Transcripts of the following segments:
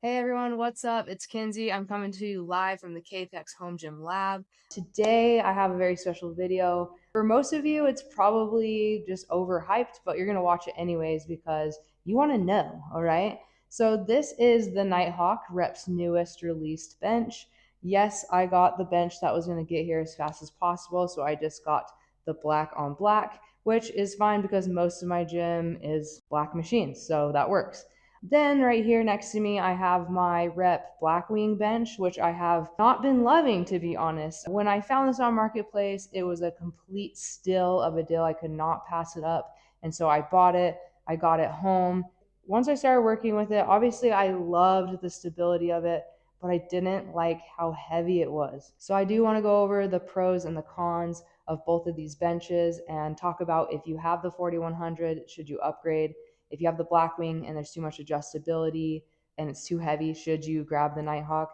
Hey everyone, what's up? It's Kinsey. I'm coming to you live from the KPEX Home Gym Lab. Today I have a very special video. For most of you, it's probably just overhyped, but you're gonna watch it anyways because you wanna know, all right? So this is the NightHawk Rep's newest released bench. Yes, I got the bench that was gonna get here as fast as possible, so I just got the black on black, which is fine because most of my gym is black machines, so that works. Then right here next to me, I have my Rep Blackwing bench, which I have not been loving, to be honest. When I found this on Marketplace, it was a complete steal of a deal. I could not pass it up. And so I bought it. I got it home. Once I started working with it, obviously I loved the stability of it, but I didn't like how heavy it was. So I do want to go over the pros and the cons of both of these benches and talk about if you have the 4100, should you upgrade? If you have the Blackwing and there's too much adjustability and it's too heavy, should you grab the NightHawk?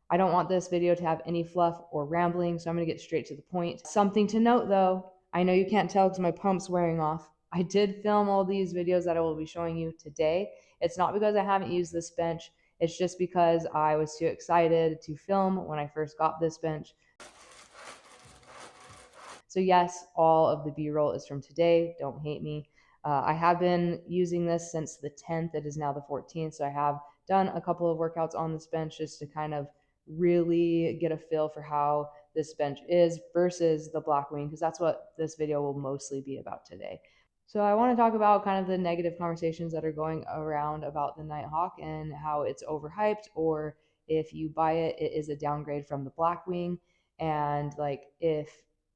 I don't want this video to have any fluff or rambling, so I'm going to get straight to the point. Something to note though, I know you can't tell because my pump's wearing off. I did film all these videos that I will be showing you today. It's not because I haven't used this bench, it's just because I was too excited to film when I first got this bench. So yes, all of the B-roll is from today, don't hate me. I have been using this since the 10th. It is now the 14th. So I have done a couple of workouts on this bench just to kind of really get a feel for how this bench is versus the Blackwing, because that's what this video will mostly be about today. So I want to talk about kind of the negative conversations that are going around about the NightHawk and how it's overhyped, or if you buy it, it is a downgrade from the Blackwing. And like if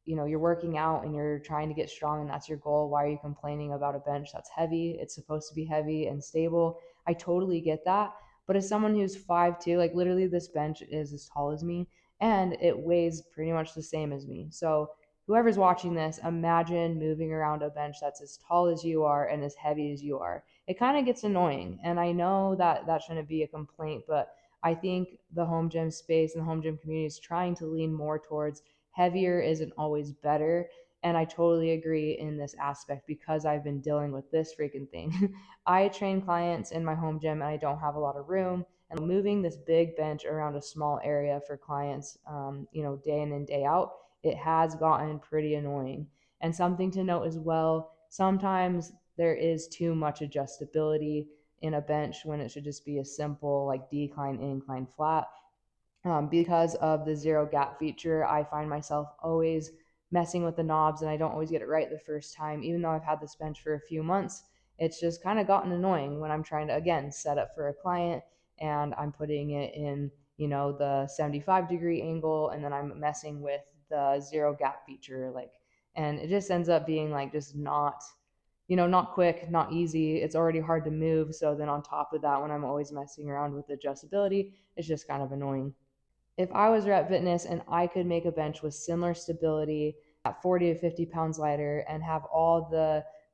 you're working out and you're trying to get strong and that's your goal, why are you complaining about a bench that's heavy? It's supposed to be heavy and stable. I totally get that. But as someone who's 5'2", like literally this bench is as tall as me and it weighs pretty much the same as me. So whoever's watching this, imagine moving around a bench that's as tall as you are and as heavy as you are. It kind of gets annoying. And I know that that shouldn't be a complaint, but I think the home gym space and the home gym community is trying to lean more towards heavier isn't always better. And I totally agree in this aspect because I've been dealing with this freaking thing. I train clients in my home gym and I don't have a lot of room. And moving this big bench around a small area for clients, day in and day out, it has gotten pretty annoying. And something to note as well, sometimes there is too much adjustability in a bench when it should just be a simple like decline, incline, flat. Because of the zero gap feature, I find myself always messing with the knobs and I don't always get it right the first time. Even though I've had this bench for a few months, it's just kind of gotten annoying when I'm trying to, again, set up for a client and I'm putting it in, the 75-degree angle and then I'm messing with the zero gap feature. And it just ends up being like just not quick, not easy. It's already hard to move. So then on top of that, when I'm always messing around with adjustability, it's just kind of annoying. If I was Rep Fitness and I could make a bench with similar stability at 40 to 50 pounds lighter and have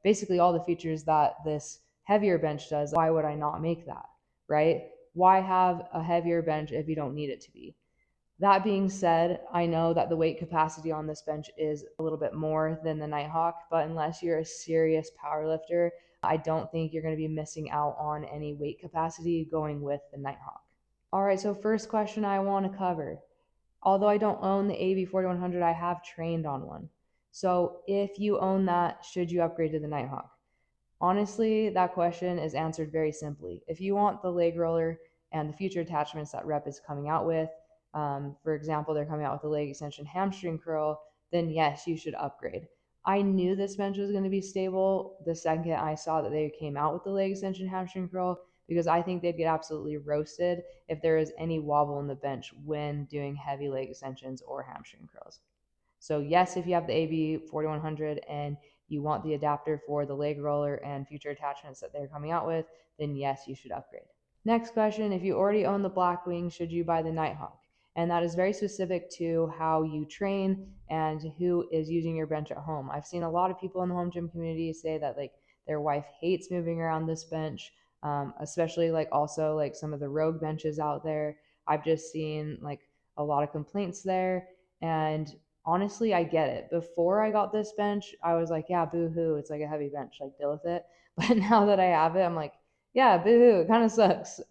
basically all the features that this heavier bench does, why would I not make that, right? Why have a heavier bench if you don't need it to be? That being said, I know that the weight capacity on this bench is a little bit more than the NightHawk, but unless you're a serious power lifter, I don't think you're going to be missing out on any weight capacity going with the NightHawk. All right, so first question I want to cover. Although I don't own the AB4100, I have trained on one. So if you own that, should you upgrade to the NightHawk? Honestly, that question is answered very simply. If you want the leg roller and the future attachments that Rep is coming out with, for example, they're coming out with the leg extension hamstring curl, then yes, you should upgrade. I knew this bench was going to be stable the second I saw that they came out with the leg extension hamstring curl because I think they'd get absolutely roasted if there is any wobble in the bench when doing heavy leg extensions or hamstring curls. So yes, if you have the AB4100 and you want the adapter for the leg roller and future attachments that they're coming out with, then yes, you should upgrade. Next question, if you already own the Blackwing, should you buy the NightHawk? And that is very specific to how you train and who is using your bench at home. I've seen a lot of people in the home gym community say that like their wife hates moving around this bench, especially like also like some of the rogue benches out there. I've just seen like a lot of complaints there. And honestly, I get it. Before I got this bench, I was like, yeah, boo-hoo, it's like a heavy bench, like deal with it. But now that I have it, I'm like, yeah, boo-hoo, it kind of sucks.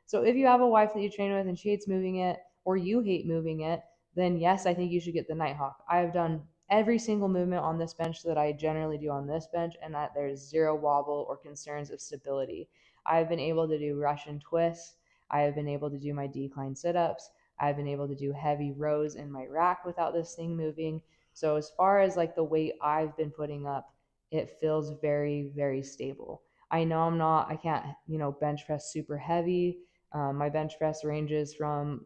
So if you have a wife that you train with and she hates moving it, or you hate moving it, then yes, I think you should get the NightHawk. I have done every single movement on this bench that I generally do on this bench, and that there's zero wobble or concerns of stability. I've been able to do Russian twists. I have been able to do my decline sit-ups. I've been able to do heavy rows in my rack without this thing moving. So as far as like the weight I've been putting up, it feels very, very stable. I know I can't, bench press super heavy. My bench press ranges from,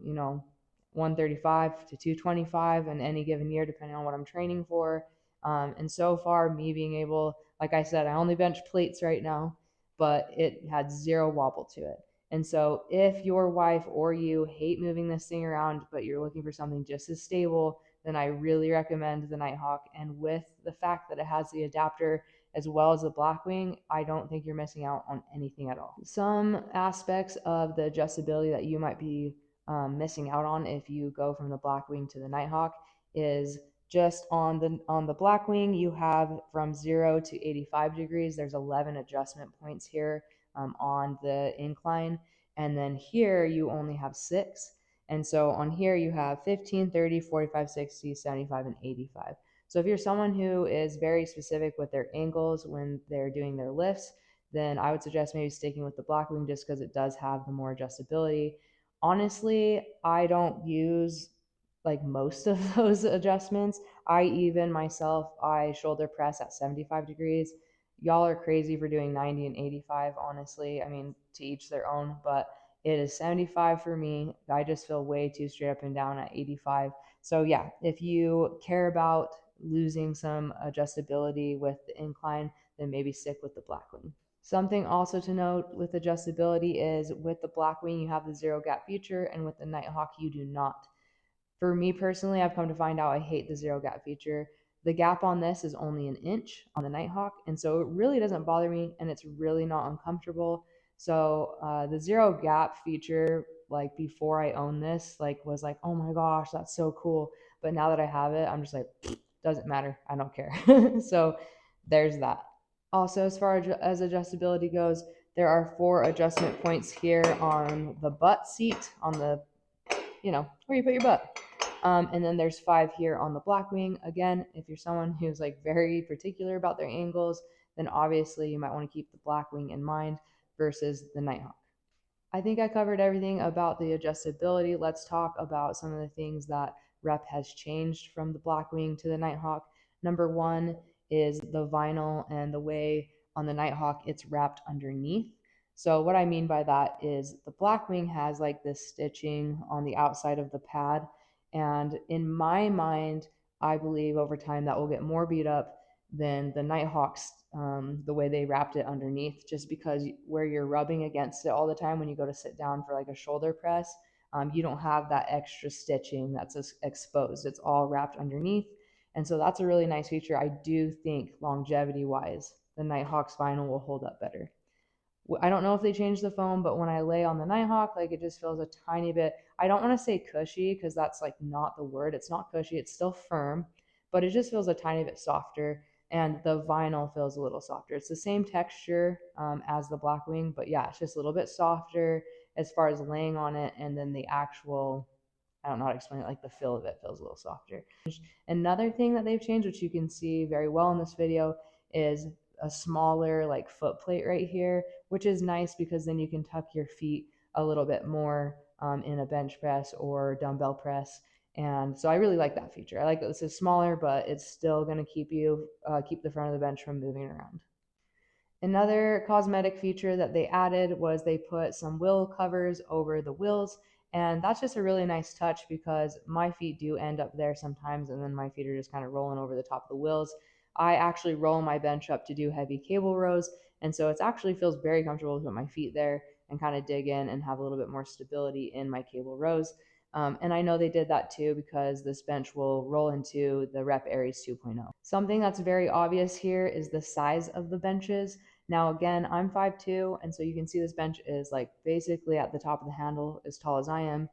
135 to 225 in any given year, depending on what I'm training for. And so far, me being able, like I said, I only bench plates right now, but it had zero wobble to it. And so, if your wife or you hate moving this thing around, but you're looking for something just as stable, then I really recommend the NightHawk. And with the fact that it has the adapter as well as the Blackwing, I don't think you're missing out on anything at all. Some aspects of the adjustability that you might be missing out on if you go from the Blackwing to the NightHawk is just on the Blackwing, you have from 0 to 85 degrees. There's 11 adjustment points here on the incline. And then here you only have 6. And so on here you have 15, 30, 45, 60, 75, and 85. So if you're someone who is very specific with their angles when they're doing their lifts, then I would suggest maybe sticking with the Blackwing just because it does have the more adjustability. Honestly, I don't use like most of those adjustments. I shoulder press at 75 degrees. Y'all are crazy for doing 90 and 85, honestly. I mean, to each their own, but it is 75 for me. I just feel way too straight up and down at 85. So yeah, if you care about losing some adjustability with the incline, then maybe stick with the Blackwing. Something also to note with adjustability is with the Blackwing, you have the zero gap feature, and with the NightHawk, you do not. For me personally, I've come to find out I hate the zero gap feature. The gap on this is only an inch on the NightHawk, and so it really doesn't bother me, and it's really not uncomfortable. So the zero gap feature, like before I owned this, like was like, oh my gosh, that's so cool. But now that I have it, I'm just like, doesn't matter, I don't care. So there's that. Also, as far as adjustability goes, there are 4 adjustment points here on the butt seat, on the, where you put your butt. And then there's 5 here on the Blackwing. Again, if you're someone who's like very particular about their angles, then obviously you might want to keep the Blackwing in mind versus the NightHawk. I think I covered everything about the adjustability. Let's talk about some of the things that rep has changed from the Blackwing to the NightHawk. Number 1 is the vinyl and the way on the NightHawk it's wrapped underneath. So what I mean by that is the Blackwing has like this stitching on the outside of the pad, and in my mind, I believe over time that will get more beat up than the NightHawks, the way they wrapped it underneath, just because where you're rubbing against it all the time when you go to sit down for like a shoulder press, you don't have that extra stitching that's exposed. It's all wrapped underneath. And so that's a really nice feature. I do think longevity wise, the NightHawk's vinyl will hold up better. I don't know if they changed the foam, but when I lay on the NightHawk, like it just feels a tiny bit, I don't want to say cushy because that's like not the word. It's not cushy, it's still firm, but it just feels a tiny bit softer, and the vinyl feels a little softer. It's the same texture as the Blackwing, but yeah, it's just a little bit softer as far as laying on it, and then the actual, I don't know how to explain it, like the feel of it feels a little softer. Another thing that they've changed, which you can see very well in this video, is a smaller like foot plate right here, which is nice because then you can tuck your feet a little bit more in a bench press or dumbbell press. And so I really like that feature. I like that this is smaller, but it's still going to keep the front of the bench from moving around. Another cosmetic feature that they added was they put some wheel covers over the wheels, and that's just a really nice touch because my feet do end up there sometimes, and then my feet are just kind of rolling over the top of the wheels. I actually roll my bench up to do heavy cable rows, and so it actually feels very comfortable to put my feet there and kind of dig in and have a little bit more stability in my cable rows. And I know they did that too because this bench will roll into the Rep Aries 2.0. Something that's very obvious here is the size of the benches. Now, again, I'm 5'2", and so you can see this bench is like basically at the top of the handle as tall as I am.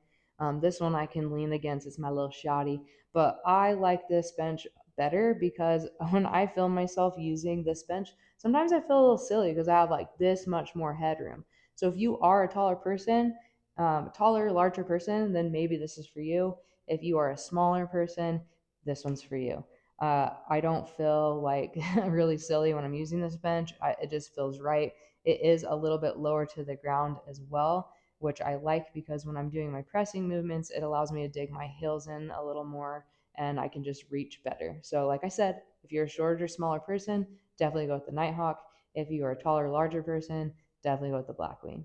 This one I can lean against, it's my little shoddy, but I like this bench better because when I film myself using this bench, sometimes I feel a little silly because I have like this much more headroom. So if you are a taller person taller, larger person, then maybe this is for you. If you are a smaller person, this one's for you. I don't feel like really silly when I'm using this bench. It just feels right. It is a little bit lower to the ground as well, which I like because when I'm doing my pressing movements, it allows me to dig my heels in a little more and I can just reach better. So, like I said, if you're a shorter, smaller person, definitely go with the NightHawk. If you are a taller, larger person, definitely go with the Blackwing.